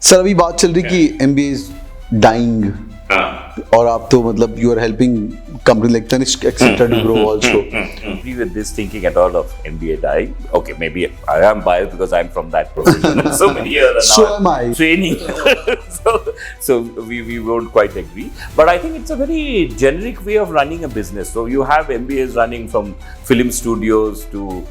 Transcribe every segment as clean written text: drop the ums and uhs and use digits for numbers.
Sir अभी बात चल रही कि MBA is dying और आप तो मतलब you are helping companies like Tanishq etc. to grow also. Agree with this thinking at all of MBA dying. Okay, maybe I am biased because I'm from that profession so many years and So now am I. training. so we won't quite agree. But I think it's a very generic way of running a business. So you have MBAs running from film studios to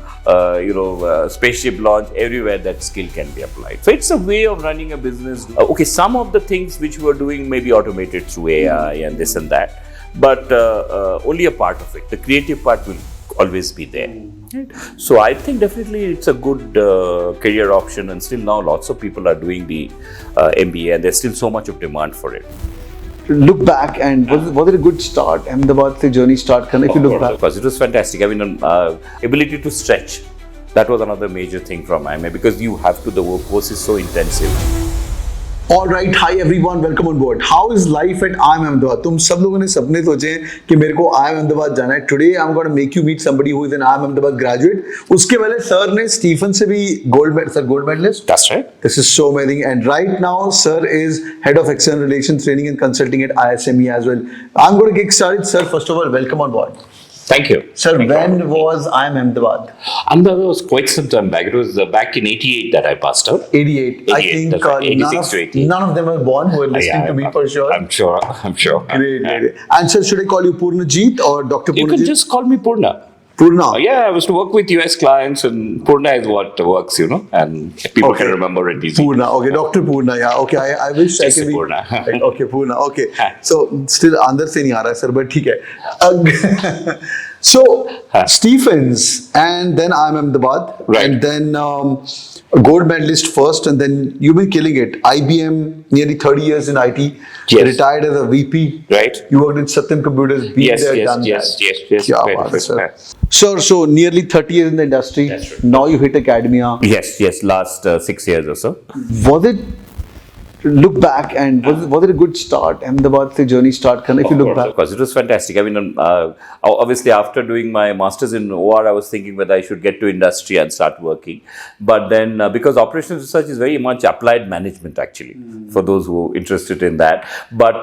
spaceship launch, everywhere that skill can be applied. So it's a way of running a business. Okay, some of the things which we are doing may be automated through AI and this and that, but only a part of it. The creative part will always be there. Right? So I think definitely it's a good career option, and still now lots of people are doing the MBA, and there's still so much of demand for it. Look back and was it a good start? Ahmedabad se journey start karna if you look back. Of course, it was fantastic. I mean, ability to stretch. That was another major thing from IIM because you have to. The workforce is so intensive. All right, hi everyone, welcome on board. How is life at IIM Ahmedabad? तुम सब लोगों ने सपने सोचे कि मेरे को IIM Ahmedabad जाना है. Today I'm going to make you meet somebody who is an IIM Ahmedabad graduate. उसके पहले सर ने स्टीफन से भी gold medalist. That's right. This is so amazing. And right now, sir is head of external relations training and consulting at ISME as well. I'm going to get started. Sir, first of all, welcome on board. Thank you. Sir, when was IIM Ahmedabad? Ahmedabad was quite some time back. It was back in 88 that I passed out. 88. I think right. 86 to 88. None of them were born who are listening to me for sure. I'm sure. Great. And sir, should I call you Purnajit or Dr. Purnajit? You can just call me Purna. Purna. Yeah, I was to work with US clients, and Purna is what works, and people can remember it easily. Purna, okay, Dr. Purna, yeah, okay. I wish just I can be. Purna. Okay, Purna, okay. So still अंदर से नहीं आ रहा है sir, but ठीक है. So Stephens and then IIM Ahmedabad, right. And then gold medalist first, and then you've been killing it. IBM, nearly 30 years in IT. Yes. Retired as a VP. Right. You worked in Satyam Computers. Yes. Kya baat hai, sir. Sir, so nearly 30 years in the industry. That's right. Now you hit academia. Yes. Last 6 years or so. Was it? Look back and was it a good start? Ahmedabad se journey start karna if you look back. Of course, it was fantastic. I mean, obviously after doing my masters in OR, I was thinking whether I should get to industry and start working. But then because operations research is very much applied management actually, for those who are interested in that. But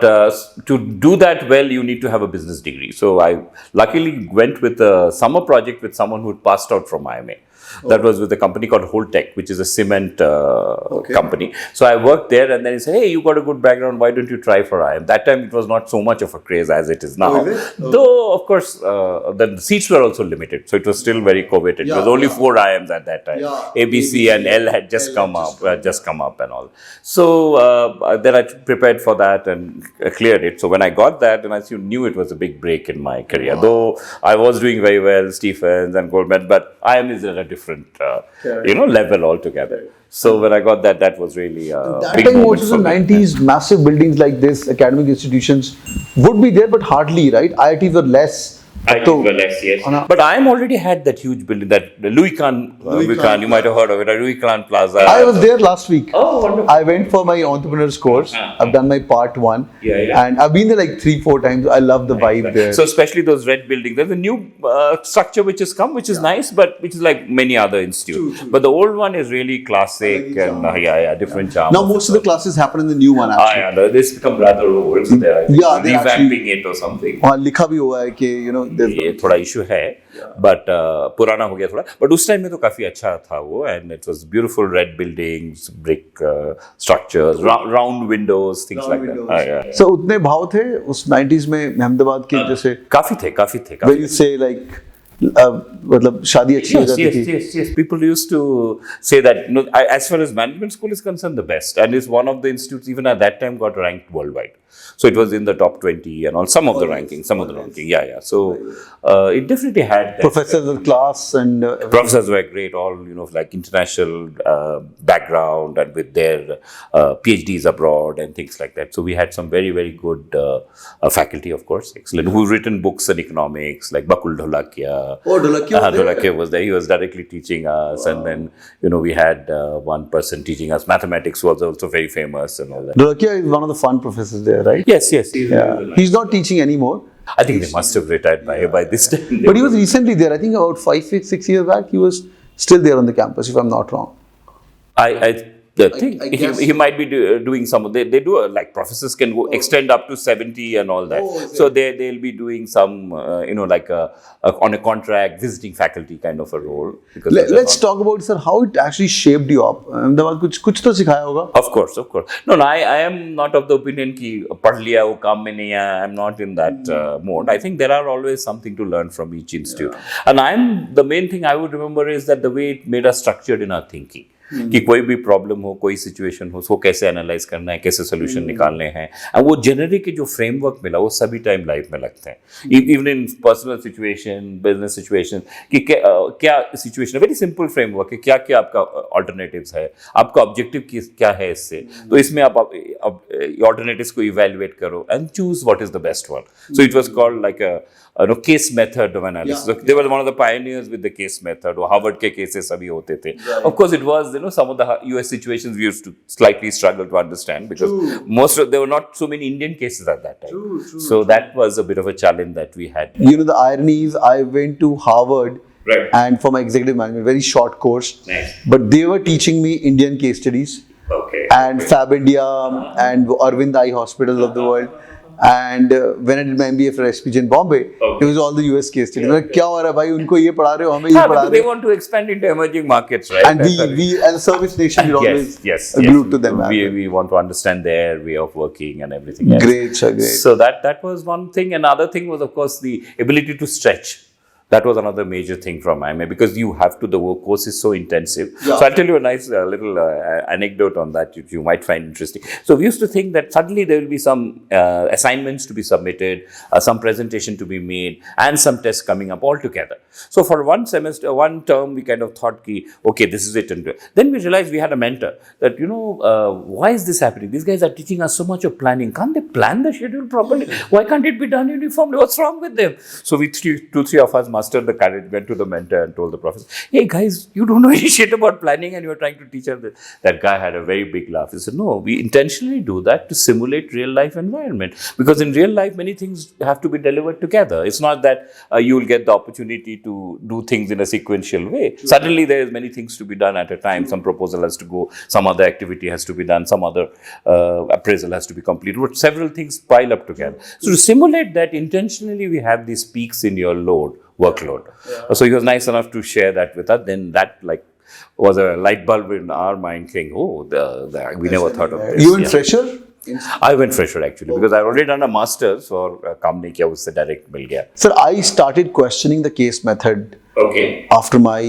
to do that well, you need to have a business degree. So I luckily went with a summer project with someone who had passed out from IIMA. That was with a company called Holtec, which is a cement company. So I worked there, and then he said, "Hey, you got a good background. Why don't you try for IIM?" That time it was not so much of a craze as it is now. Though, of course, the seats were also limited. So it was still very coveted. It was only 4 IIMs at that time. ABC and L had just come up and all. So then I prepared for that and cleared it. So when I got that, and I knew it was a big break in my career. Though I was doing very well, Stephens and Goldman, but IIM is at a different level altogether. So when I got that was really that big time moment also for the me. 90s, massive buildings like this, academic institutions would be there, but hardly, right? IITs were less. Yes. But IIM already had that huge building, that Louis Kahn, you might have heard of it, Louis Kahn Plaza. I was there last week. Oh, wonderful. I went for my entrepreneurs course. I've done my part 1. Yeah. And I've been there like 3-4 times. I love the vibe there. So especially those red buildings. There's a new structure which has come, which is nice, but which is like many other institutes. True. But the old one is really classic and different charm. Now most of the classes happen in the new one actually. This become rather old. So they're revamping it or something. वहाँ लिखा भी हुआ है कि ये थोड़ा issue है, but पुराना हो गया थोड़ा, बट उस टाइम में तो काफी अच्छा था वो, and it was beautiful red buildings, brick structures, round windows, things like that. So उतने भाव थे उस 90s में अहमदाबाद के जैसे काफी थे. When you say like मतलब शादी अच्छी हो जाती थी. Yes. People used to say that, as far as management school is concerned, the best, and it's one of the institutes even at that time got ranked worldwide. So it was in the top 20 and all, some of the ranking. Yeah. So it definitely had that. Professors of class and professors were great, all like international background and with their PhDs abroad and things like that. So we had some very, very good faculty, of course, excellent, who've written books on economics, like Bakul Dholakia. Dholakia was there. He was directly teaching us, and then we had one person teaching us mathematics, who was also very famous and all that. Dholakia is one of the fun professors there, right? Yes. Yeah. He's not teaching anymore. I think they must have retired by this time. But he was recently there. I think about 5-6 years back, he was still there on the campus, if I'm not wrong. The thing, he might be doing some, they do, like professors can go extend up to 70 and all that. So they'll be doing some, like on a contract, visiting faculty kind of a role. Let's talk about, sir, how it actually shaped you up. Ahmedabad कुछ तो सिखाया होगा. Of course. No, I am not of the opinion कि पढ़ लिया वो काम में नहीं आया. I'm not in that mode. I think there are always something to learn from each institute. And the main thing I would remember is that the way it made us structured in our thinking. कि कोई भी problem हो, कोई situation हो, उसको कैसे analyse करना है, कैसे सोल्यूशन निकालने हैं. और वो जनरली के जो फ्रेमवर्क मिला वो सभी टाइम लाइफ में लगते हैं. Even in personal situation, business situation, कि क्या सिचुएशन, वेरी सिंपल फ्रेमवर्क है, क्या क्या आपका ऑल्टरनेटिव्स है, आपका ऑब्जेक्टिव क्या है इससे. तो इसमें आप ऑल्टरनेटिव्स को इवेल्युएट करो and choose what is the best one. So it was called like a case method of analysis. So they were one of the pioneers with the case method. और Harvard के cases सभी होते थे. Of course, it was some of the US situations we used to slightly struggle to understand because there were not so many Indian cases at that time. So that was a bit of a challenge that we had. The irony is I went to Harvard. Right. And for my executive management, very short course. Nice. But they were teaching me Indian case studies. Okay. And Fab India and Arvind Eye Hospitals of the world. And when I did my MBA for SPJain Bombay, it was all the US case studies. मैं क्या हो रहा है भाई, उनको ये पढ़ा रहे हो, हमें ये पढ़ा रहे हो. They want to expand into emerging markets, right? And we as a service nation, we're always glued to them. We want to understand their way of working and everything else. Great, sir, great. So that was one thing. Another thing was, of course, the ability to stretch. That was another major thing from IIM because you have to, the work course is so intensive. Yeah. So I'll tell you a nice little anecdote on that you might find interesting. So we used to think that suddenly there will be some assignments to be submitted, some presentation to be made, and some tests coming up all together. So for one semester, one term, we kind of thought, okay, this is it. And then we realized we had a mentor that, why is this happening? These guys are teaching us so much of planning. Can't they plan the schedule properly? Why can't it be done uniformly? What's wrong with them? So we, two, three of us mustered the courage, went to the mentor and told the professor, hey guys, you don't know any shit about planning and you're trying to teach us this. That guy had a very big laugh. He said, no, we intentionally do that to simulate real life environment because in real life, many things have to be delivered together. It's not that you will get the opportunity to do things in a sequential way. Sure. Suddenly there is many things to be done at a time. Some proposal has to go, some other activity has to be done, some other appraisal has to be completed. Several things pile up together. So to simulate that, intentionally we have these peaks in your workload. Yeah. So he was nice enough to share that with us. Then that was a light bulb in our mind saying, we never thought of this. You went fresher? I went fresher actually because I already done a master's or काम नहीं किया उससे direct मिल गया. Sir, I started questioning the case method. Okay. After my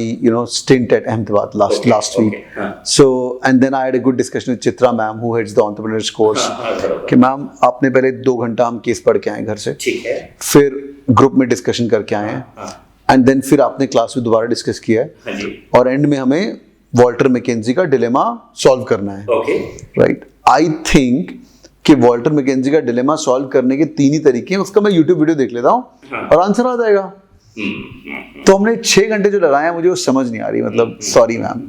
stint at Ahmedabad last week. Okay. So and then I had a good discussion with Chitra ma'am who heads the entrepreneurs course. कि ma'am आपने पहले 2 घंटा हम case पढ़ के आए घर से. ठीक है. फिर ग्रुप में डिस्कशन करके आए हैं. एंड देन फिर आपने क्लास में दोबारा डिस्कस किया है. और एंड में हमें वॉल्टर मैकेंजी का डिलेमा सॉल्व करना है. ओके. राइट. आई थिंक कि वॉल्टर मैकेंजी का डिलेमा सॉल्व करने के 3 ही तरीके हैं. उसका मैं यूट्यूब वीडियो देख लेता हूँ और आंसर आ जाएगा. तो हमने 6 घंटे जो लगाया मुझे वो समझ नहीं आ रही. मतलब sorry ma'am.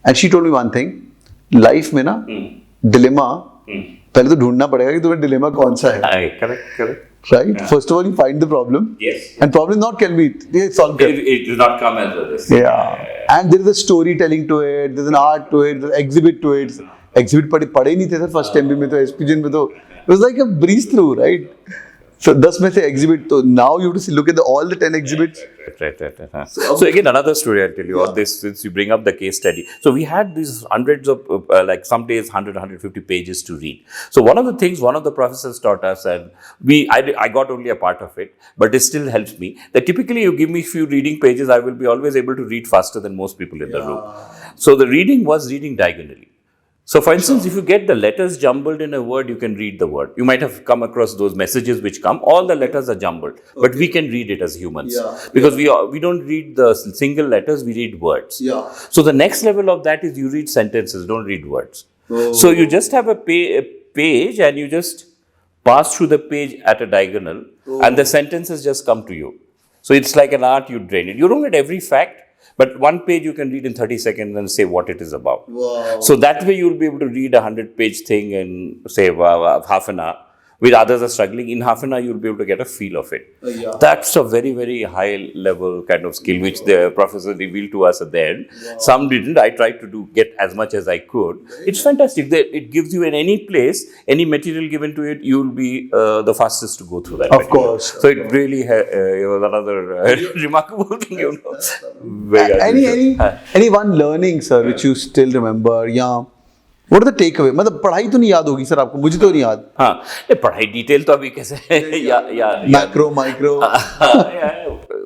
And she told me one thing, life में ना डिलेमा पहले तो ढूंढना पड़ेगा कि तुम्हें डिलेमा कौन सा है. Correct. Right. Yeah. First of all, you find the problem. Yes. And problem not can be solved. It does not come as a risk. Yeah. And there is a storytelling to it. There's an art to it. There's an exhibit to it. Exhibit पढ़े नहीं थे sir first MBA में तो SPJain में तो it was like a breeze through, right? So 10 में से exhibit तो now you have to look at all the 10 exhibits. Right. So again, another story I'll tell you on this since you bring up the case study. So we had these hundreds of some days 150 pages to read. So one of the things one of the professors taught us, and I got only a part of it, but it still helps me, that typically you give me a few reading pages, I will be always able to read faster than most people in the room. So the reading was reading diagonally. So for instance, if you get the letters jumbled in a word, you can read the word. You might have come across those messages which come, all the letters are jumbled, but we can read it as humans. Because we don't read the single letters, we read words. So the next level of that is you read sentences, don't read words. So you just have a page and you just pass through the page at a diagonal and the sentences just come to you. So it's like an art, you drain it. You don't get every fact, but one page you can read in 30 seconds and say what it is about. Wow. So that way you'll be able to read a 100-page thing in, say, half an hour. which others are struggling, in half an hour you'll be able to get a feel of it. That's a very, very high level kind of skill which the professor revealed to us at the end. Some didn't. I tried to get as much as I could. It's fantastic. It gives you in any place, any material given to it, you'll be the fastest to go through that. Of course. So it really was another remarkable thing, you know. Any one learning, sir, which you still remember? Yeah. What are the takeaway? मतलब पढ़ाई तो नहीं याद होगी sir आपको, मुझे तो नहीं याद. हाँ, पढ़ाई डिटेल तो अभी कैसे मैक्रो माइक्रो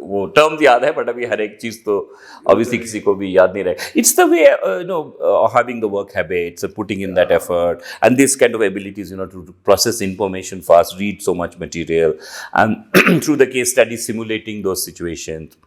वो टर्म्स याद है, बट अभी हर एक चीज तो ऑब्वियसली किसी को भी याद नहीं रहे. It's the way having the work habits, putting in that effort, and this kind of abilities, to process information fast, read so much material, and through the case study simulating those situations.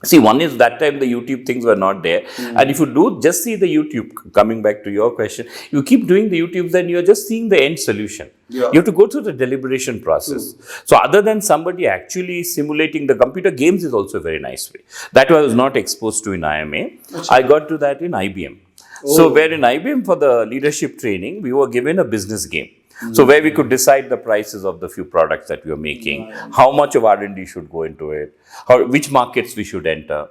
See, one is that time the YouTube things were not there. And if you do just see the YouTube, coming back to your question, you keep doing the YouTube, then you're just seeing the end solution. You have to go through the deliberation process. So other than somebody actually simulating the computer, games is also a very nice way. That I was not exposed to in IMA. I got to that in IBM. So where in IBM for the leadership training, we were given a business game. So where we could decide the prices of the few products that we were making, how much of R&D should go into it, which markets we should enter.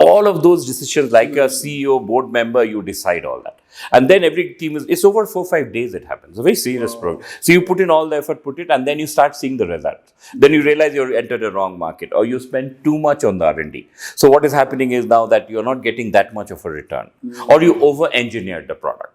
All of those decisions, like a CEO, board member, you decide all that. And then every team it's over 4-5 days it happens. It's a very serious program. So you put in all the effort, and then you start seeing the results. Then you realize you're entered a wrong market, or you spend too much on the R&D. So what is happening is now that you're not getting that much of a return, or you over-engineered the product.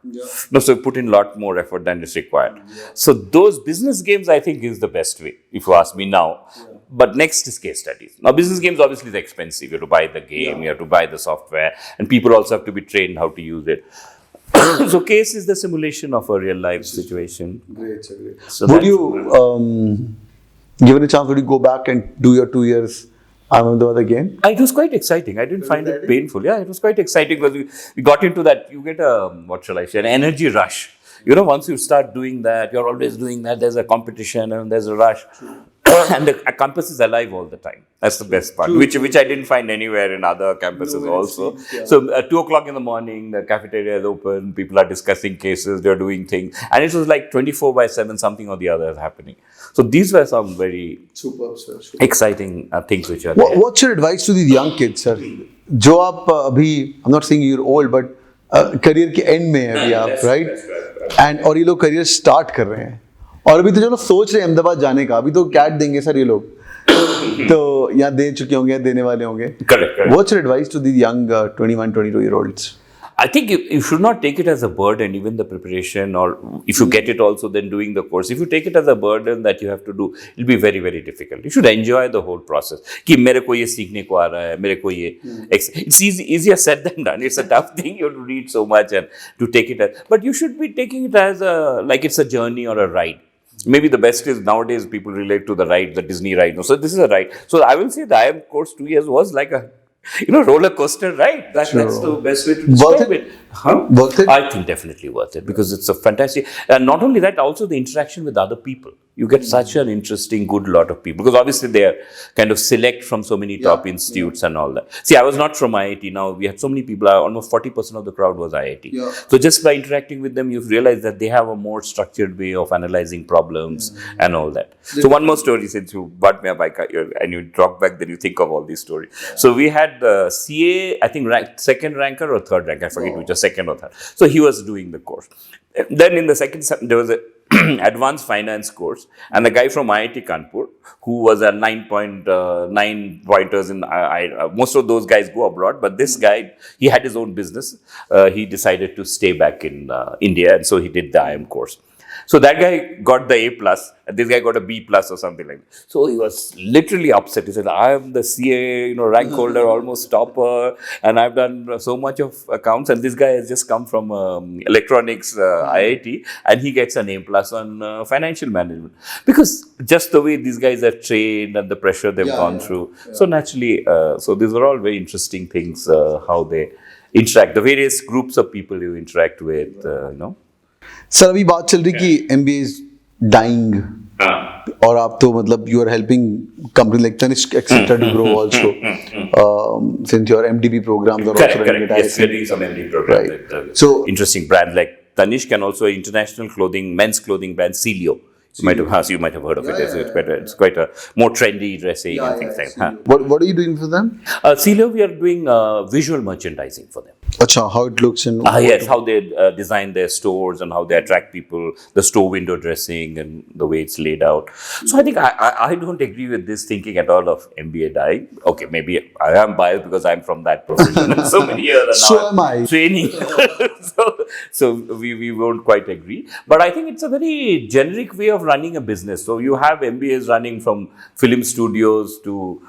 So you put in a lot more effort than is required. So those business games, I think, is the best way, if you ask me now. But next is case studies. Now, business games obviously is expensive. You have to buy the game, you have to buy the software, and people also have to be trained how to use it. So case is the simulation of a real life situation. Great. So would you, given a chance, would you go back and do your 2 years Ahmedabad again? It was quite exciting. I didn't find it painful. Yeah, it was quite exciting because we got into that. You get an energy rush. Once you start doing that, you're always doing that. There's a competition and there's a rush. And the campus is alive all the time. That's the best part, which I didn't find anywhere in other campuses also. So at 2 o'clock in the morning, the cafeteria is open, people are discussing cases, they're doing things. And it was like 24/7, something or the other is happening. So these were some very exciting things which are there. What's your advice to these young kids, sir? जो आप अभी, I'm not saying you're old, but career के end में है अभी आप, right? And और ये लोग career start कर रहे हैं. और अभी तो जो लोग सोच रहे हैं अहमदाबाद जाने का, अभी तो कैट देंगे सर ये लोग, तो यहाँ दे चुके होंगे, देने वाले होंगे. Correct. What's your advice to these young 21, 22-year-olds? I think you should not take it as a burden, even the preparation, or if you get it also, then doing the course. If you take it as a burden that you have to do, it'll be very, very difficult. You should enjoy the whole process. कि मेरे को ये सीखने को आ रहा है, मेरे को ये. It's easier said than done. It's a tough thing. You have to read so much and to take it as, but you should be taking it as like it's a journey or a ride. Maybe the best is nowadays people relate to the ride, the Disney ride. So this is a ride. So I will say the IIM course 2 years was like a roller coaster ride. That's the best way to describe it. Worth it? I think definitely worth it because it's a fantastic. And not only that, also the interaction with other people. You get such an interesting, good lot of people because obviously they are kind of select from so many top institutes and all that. See, I was not from IIT. Now we had so many people. Almost 40% of the crowd was IIT. So just by interacting with them, you've realized that they have a more structured way of analyzing problems and all that. So one more story since you brought me up and you drop back, then you think of all these stories. So we had the CA, I think second ranker or third ranker, I forget which was second or third. So he was doing the course. Then in the second, there was a advanced finance course, and the guy from IIT Kanpur who was a 9.9 pointers in most of those guys go abroad, but this guy, he had his own business. He decided to stay back in India, and so he did the IIM course. So that guy got the A+, and this guy got a B+ or something like that. So he was literally upset. He said, I am the CA, rank holder, almost topper, and I've done so much of accounts, and this guy has just come from electronics IIT, and he gets an A+ on financial management. Because just the way these guys are trained and the pressure they've gone through. So naturally, so these are all very interesting things, how they interact, the various groups of people you interact with, sir अभी बात चल रही कि MBA is dying और आप तो मतलब you are helping company like Tanishq etc. to grow also since your MDB programs are also running at Yes, getting some MDB programs. Right. So interesting brand like Tanishq and also international clothing, men's clothing brand Celio. You might have heard of it. It's quite a more trendy dressing and things like that. What are you doing for them? CELO, we are doing visual merchandising for them. Acha, how it looks and Yes, how they design their stores and how they attract people, the store window dressing and the way it's laid out. So I think I don't agree with this thinking at all of MBA dying. Okay, maybe I am biased because I'm from that profession and so many years. And So now am I. Training. so we won't quite agree. But I think it's a very generic way of running a business. So you have MBAs running from film studios to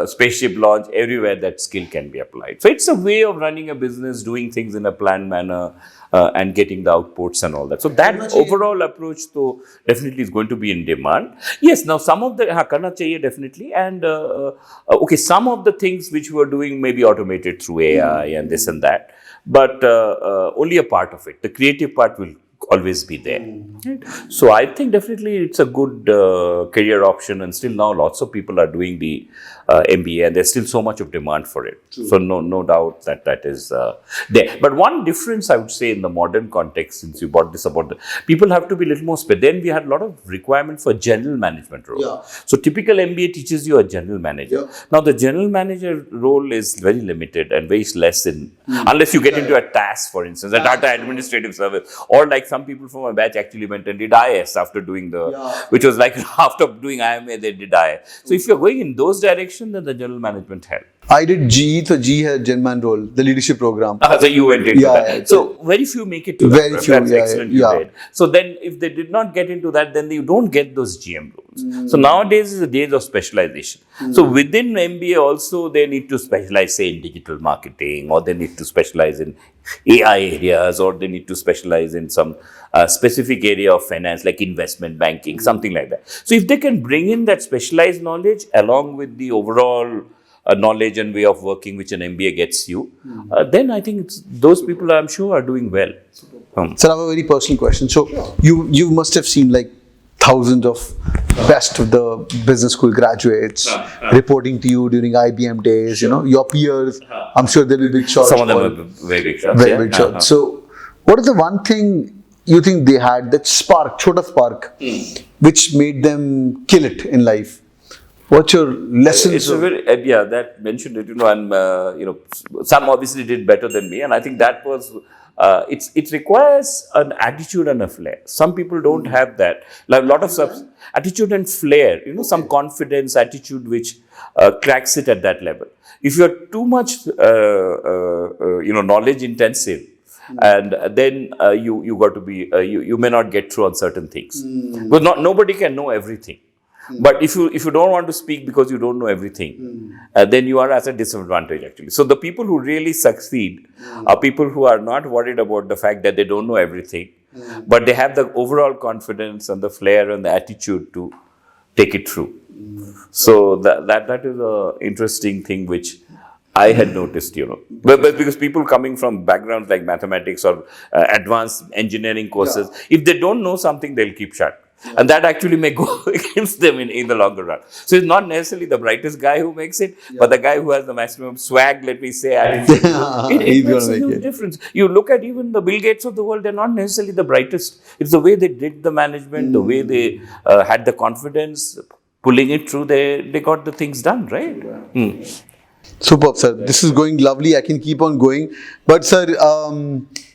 spaceship launch, everywhere that skill can be applied. So it's a way of running a business, doing things in a planned manner, and getting the outputs and all that. So that overall approach, though, definitely is going to be in demand. Yes, now some of the karna chahiye definitely, and okay, some of the things which we are doing may be automated through AI and this and that, but only a part of it. The creative part will always be there. Right? So I think definitely it's a good career option, and still now lots of people are doing the MBA, and there's still so much of demand for it. True. So no doubt that is there. But one difference I would say in the modern context, since you brought this about, people have to be a little more then we had a lot of requirement for general management role. Yeah. So typical MBA teaches you a general manager. Yeah. Now the general manager role is very limited and very less unless you get into a task, for instance, a data administrative service, or like some people from my batch actually went and did IS after doing which was like after doing IMA they did IS. So if you're going in those directions, then the general management help. I did GE, so GE had Genman role, the leadership program. So you went into that. So very few make it to very that. Few, That's excellent. You did. So then if they did not get into that, then you don't get those GM roles. So nowadays is the days of specialization. So within MBA also they need to specialize, say, in digital marketing, or they need to specialize in AI areas, or they need to specialize in some specific area of finance like investment banking, something like that. So if they can bring in that specialized knowledge along with the overall knowledge and way of working which an MBA gets you, then I think those people, I'm sure, are doing well. Sir, I have a very personal question. So you must have seen like thousands of best of the business school graduates reporting to you during IBM days. Sure. Your peers. I'm sure there will be big shots. Some of them are very big shots. Very big shots. So what is the one thing you think they had, that spark, chota spark, which made them kill it in life? What's your lessons? It's a very, that mentioned it, and, some obviously did better than me. And I think that was, it requires an attitude and a flair. Some people don't have that. Like a lot of attitude and flair, some confidence, attitude, which cracks it at that level. If you're too much, knowledge intensive, and then you got to be, you may not get through on certain things. Because nobody can know everything. But if you don't want to speak because you don't know everything, then you are at a disadvantage actually. So the people who really succeed are people who are not worried about the fact that they don't know everything, but they have the overall confidence and the flair and the attitude to take it through. So that is an interesting thing which I had noticed, but because people coming from backgrounds like mathematics or advanced engineering courses, if they don't know something, they'll keep shut. And that actually may go against them in the longer run. So it's not necessarily the brightest guy who makes it, but the guy who has the maximum swag, let me say, it makes a huge difference. You look at even the Bill Gates of the world, they're not necessarily the brightest. It's the way they did the management, the way they had the confidence, pulling it through, they got the things done, right? Superb, sir. This is going lovely. I can keep on going. But sir,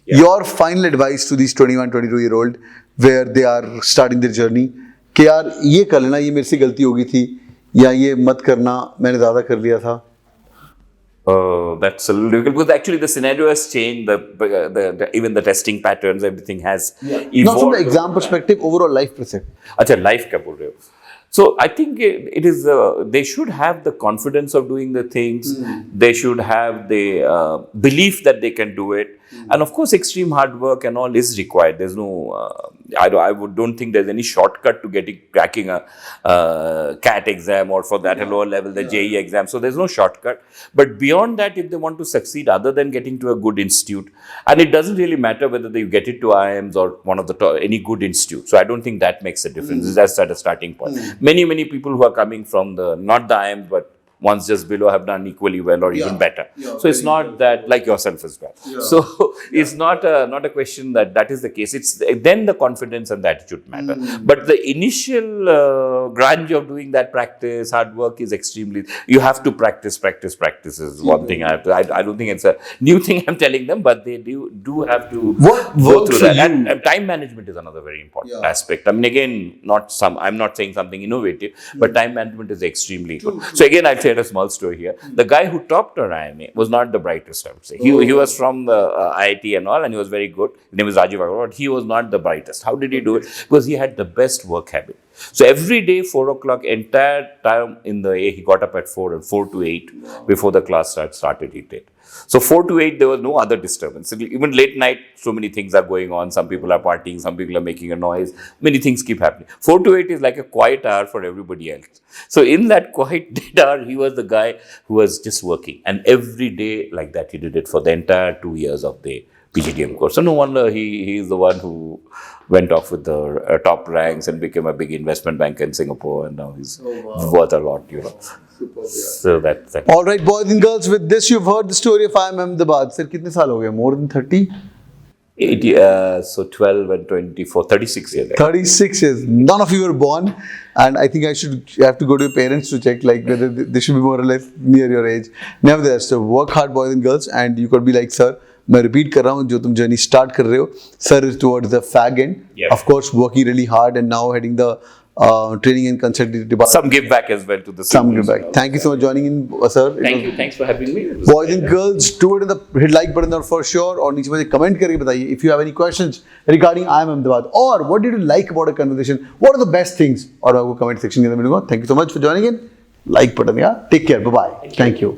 your final advice to these 21, 22-year-old where they are starting their journey, कि यार ये कर लेना, ये मेरे से गलती हो गई थी, या ये मत करना, मैंने ज़्यादा कर लिया था. That's a little difficult because actually the scenario has changed. Even the testing patterns, everything has evolved. Not from the exam perspective, overall life perspective. अच्छा, life का बोल रहे हो. So I think it is. They should have the confidence of doing the things. They should have the belief that they can do it, and of course, extreme hard work and all is required. There's no. don't think there's any shortcut to cracking a CAT exam, or for that lower level the JE exam. So there's no shortcut. But beyond that, if they want to succeed, other than getting to a good institute, and it doesn't really matter whether they get it to IIMs or one of the any good institute. So I don't think that makes a difference. That's at a starting point. Many people who are coming from not the IIMs, but ones just below have done equally well or even better. So it's not that, like yourself as well. So it's not a question that is the case. It's then the confidence and the attitude matter. But the initial grunge of doing that practice, hard work is extremely. You have to practice is one thing. I don't think it's a new thing I'm telling them, but they do have to go through that. And time management is another very important aspect. I mean, again, I'm not saying something innovative, but time management is extremely good. So again, I'll share a small story here. The guy who topped our IIMA was not the brightest, I would say. He was from the IIT and all, and he was very good. His name was Rajiv Agarwal, but he was not the brightest. How did he do it? Because he had the best work habit. So every day, 4 o'clock, entire time in the day, he got up at 4 and 4 to 8 before the class started, he did. So 4 to 8, there was no other disturbance. Even late night, so many things are going on. Some people are partying, some people are making a noise. Many things keep happening. 4 to 8 is like a quiet hour for everybody else. So in that quiet dead hour, he was the guy who was just working. And every day like that, he did it for the entire 2 years of the PGDM course. So no wonder he is the one who went off with the top ranks and became a big investment banker in Singapore, and now he's worth a lot, Superb, So that's that. All right, boys and girls, with this you've heard the story of IIM Ahmedabad. Sir, कितने साल हो गए? More than 30? So 12 and 24, 36 years. 36 years. None of you were born, and I think I have to go to your parents to check like whether they should be more or less near your age. Nevertheless, so work hard, boys and girls, and you could be like, sir, मैं repeat कर रहा हूँ, जो तुम journey start कर रहे हो, sir is towards the fag end. Of course, working really hard and now heading the training and consulting department. Some give back as well to the Some give back. Thank you so much for joining in, sir. Thank you. Thanks for having me. Boys and girls, do it in the hit like button for sure. और नीचे मुझे comment करके बताइए if you have any questions regarding IIM Ahmedabad or what did you like about a conversation. What are the best things? और मैं आपको comment section के अंदर मिलूंगा. Thank you so much for joining in. Like button, yeah. Take care. Bye bye. Thank you.